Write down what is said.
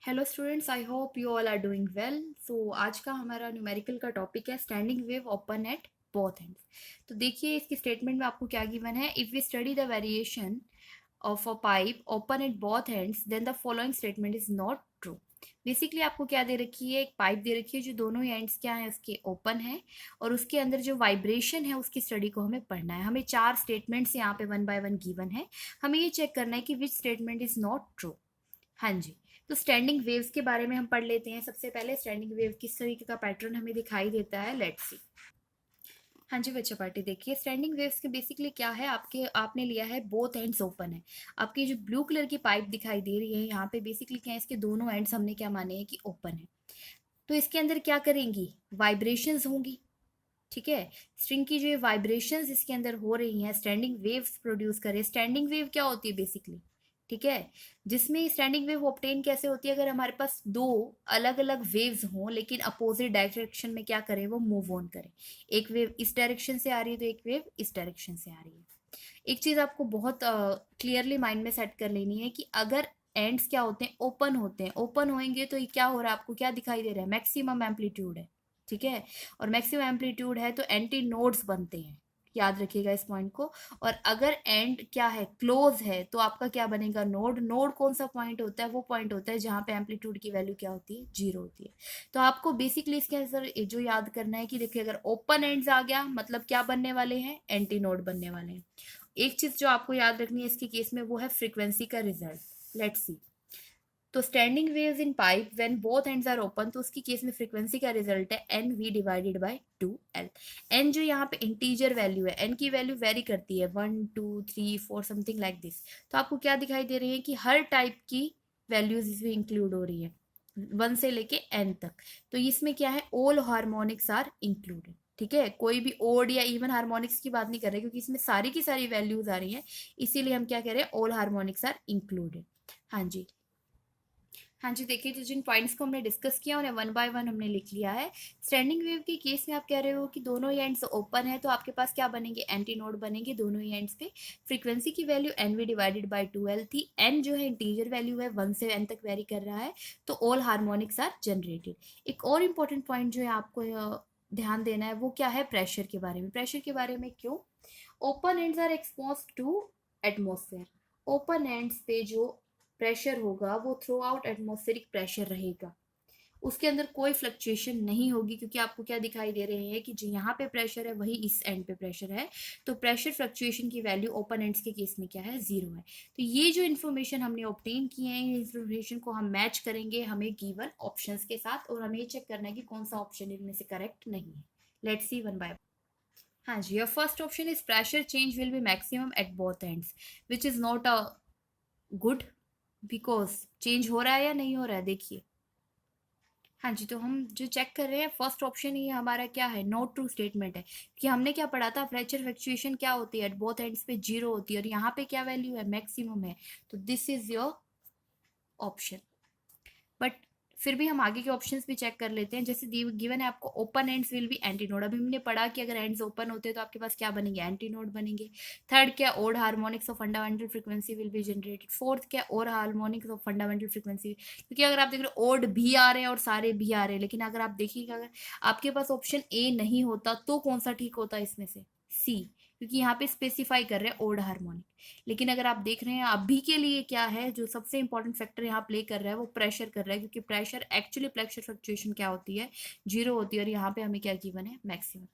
Hello students, I hope you all are doing well. So आज का हमारा numerical का टॉपिक है standing wave open at both ends. तो देखिए इसकी स्टेटमेंट में आपको क्या गिवन है। If we study the variation of a pipe open at both ends then the following statement is not true. Basically आपको क्या दे रखी है, एक पाइप दे रखी है जो दोनों एंड्स क्या है उसके ओपन है, और उसके अंदर जो वाइब्रेशन है उसकी स्टडी को हमें पढ़ना है। हमें चार स्टेटमेंट्स यहाँ पे वन बाय वन गिवन है, हमें ये चेक करना है कि which statement is not true. हाँ जी। तो स्टैंडिंग वेव्स के बारे में हम पढ़ लेते हैं। सबसे पहले स्टैंडिंग वेव किस तरीके का पैटर्न हमें दिखाई देता है, लेट्स सी। हाँ जी बच्चा पार्टी, देखिए स्टैंडिंग वेव्स के बेसिकली क्या है, आपने लिया है बोथ एंड्स ओपन है। आपकी जो ब्लू कलर की पाइप दिखाई दे रही है यहाँ पे बेसिकली क्या है, इसके दोनों एंड्स हमने क्या माने हैं कि ओपन है। तो इसके अंदर क्या करेंगी, वाइब्रेशंस होंगी। ठीक है, स्ट्रिंग की जो वाइब्रेशंस इसके अंदर हो रही हैं स्टैंडिंग वेव्स प्रोड्यूस करे। स्टैंडिंग वेव क्या होती है बेसिकली, ठीक है, जिसमें स्टैंडिंग वेव ऑब्टेन कैसे होती है, अगर हमारे पास दो अलग अलग वेव्स हों लेकिन अपोजिट डायरेक्शन में क्या करें, वो मूव ऑन करें। एक वेव इस डायरेक्शन से आ रही है तो एक वेव इस डायरेक्शन से आ रही है। एक चीज आपको बहुत क्लियरली माइंड में सेट कर लेनी है कि अगर एंड्स क्या होते हैं, ओपन होते हैं, ओपन होंगे तो ये क्या हो रहा है, आपको क्या दिखाई दे रहा है, मैक्सिमम एम्पलीट्यूड है। ठीक है, और मैक्सिमम एम्पलीट्यूड है तो एंटी नोड्स बनते हैं, याद रखिएगा इस पॉइंट को। और अगर एंड क्या है, क्लोज है, तो आपका क्या बनेगा, नोड। नोड कौन सा पॉइंट होता है, वो पॉइंट होता है जहां पे एम्पलीट्यूड की वैल्यू क्या होती है, जीरो होती है। तो आपको बेसिकली इसके अंदर जो याद करना है कि देखिए अगर ओपन एंड्स आ गया मतलब क्या बनने वाले हैं, एंटी नोड बनने वाले हैं। एक चीज जो आपको याद रखनी है इसके केस में, वो है फ्रीक्वेंसी का रिजल्ट। Let's see. तो standing waves in pipe when both ends are open, तो उसकी केस में फ्रीक्वेंसी का रिजल्ट है n we divided by 2 L. N जो यहाँ पे इंटीजर वैल्यू है, एन की वैल्यू वेरी करती है 1 2 3 4 समथिंग लाइक दिस। तो आपको क्या दिखाई दे रही है कि हर टाइप की वैल्यूज इसमें इंक्लूड हो रही है, 1 से लेके n तक। तो इसमें क्या है, ऑल हार्मोनिक्स आर इंक्लूडेड। ठीक है, कोई भी ओड या इवन हार्मोनिक्स की बात नहीं कर रहे क्योंकि इसमें सारी की सारी वैल्यूज आ रही हैं, इसीलिए हम क्या कह रहे हैं, ऑल हार्मोनिक्स आर इंक्लूडेड। हाँ जी। हाँ जी, देखिए तो जिन पॉइंट्स को हमने डिस्कस किया उन्हें वन बाय वन हमने लिख लिया है। स्टैंडिंग वेव के केस में आप कह रहे हो कि दोनों ही एंड्स ओपन है, तो आपके पास क्या बनेंगे, एंटी नोड बनेंगे दोनों ही एंड्स पे। फ्रीक्वेंसी की value N we divided by 2 L थी। एन जो है इंटीजर वैल्यू है, 1 से n तक वेरी कर रहा है, तो ऑल हार्मोनिक्स आर जनरेटेड। एक और इम्पोर्टेंट पॉइंट जो है आपको ध्यान देना है, वो क्या है, प्रेशर के बारे में। प्रेशर के बारे में क्यों, open ends are expose to atmosphere. Open ends पे जो प्रेशर होगा वो थ्रू आउट एटमोस्फेरिक प्रेशर रहेगा, उसके अंदर कोई फ्लक्चुएशन नहीं होगी, क्योंकि आपको क्या दिखाई दे रहे हैं कि जो यहाँ पे प्रेशर है वही इस एंड पे प्रेशर है। तो प्रेशर फ्लक्चुएशन की वैल्यू ओपन एंड्स के केस में क्या है, जीरो है। तो ये जो इन्फॉर्मेशन हमने ऑब्टेन की है, ये इन्फॉर्मेशन को हम मैच करेंगे हमें गिवन ऑप्शंस के साथ, और हमें ये चेक करना है कि कौन सा ऑप्शन इनमें से करेक्ट नहीं है। Let's see one by. हाँ जी, your first option is pressure change will be maximum at both ends, which is not a good, because change हो रहा है या नहीं हो रहा है, देखिए। हाँ जी, तो हम जो चेक कर रहे हैं फर्स्ट ऑप्शन ही हमारा क्या है, नॉट ट्रू स्टेटमेंट है। कि हमने क्या पढ़ा था, प्रेशर फ्लक्चुएशन क्या होती है, एट बोथ एंड्स पे जीरो होती है, और यहाँ पे क्या वैल्यू है, मैक्सिमम है। तो this is your option. But फिर भी हम आगे के ऑप्शंस भी चेक कर लेते हैं। जैसे गिवन है आपको open ends will be anti node, अभी हमने पढ़ा कि अगर एंड्स ओपन होते हैं तो आपके पास क्या बनेंगे, एंटी नोड बनेंगे। थर्ड क्या, odd harmonics of fundamental frequency will be generated. Fourth क्या, और हार्मोनिक्स ऑफ फंडामेंटल फ्रीक्वेंसी, क्योंकि अगर आप देख रहे हो ओड भी आ रहे हैं और सारे भी आ रहे हैं, लेकिन अगर आप देखिएगा अगर आपके पास ऑप्शन ए नहीं होता तो कौन सा ठीक होता इसमें से, सी, क्योंकि यहाँ पे स्पेसिफाई कर रहे हैं ओड हार्मोनिक। लेकिन अगर आप देख रहे हैं अभी के लिए क्या है, जो सबसे इंपॉर्टेंट फैक्टर यहाँ प्ले कर रहा है वो प्रेशर कर रहा है, क्योंकि प्रेशर एक्चुअली प्रेशर फ्लक्चुएशन क्या होती है, जीरो होती है, और यहाँ पे हमें क्या गिवन है, मैक्सिमम।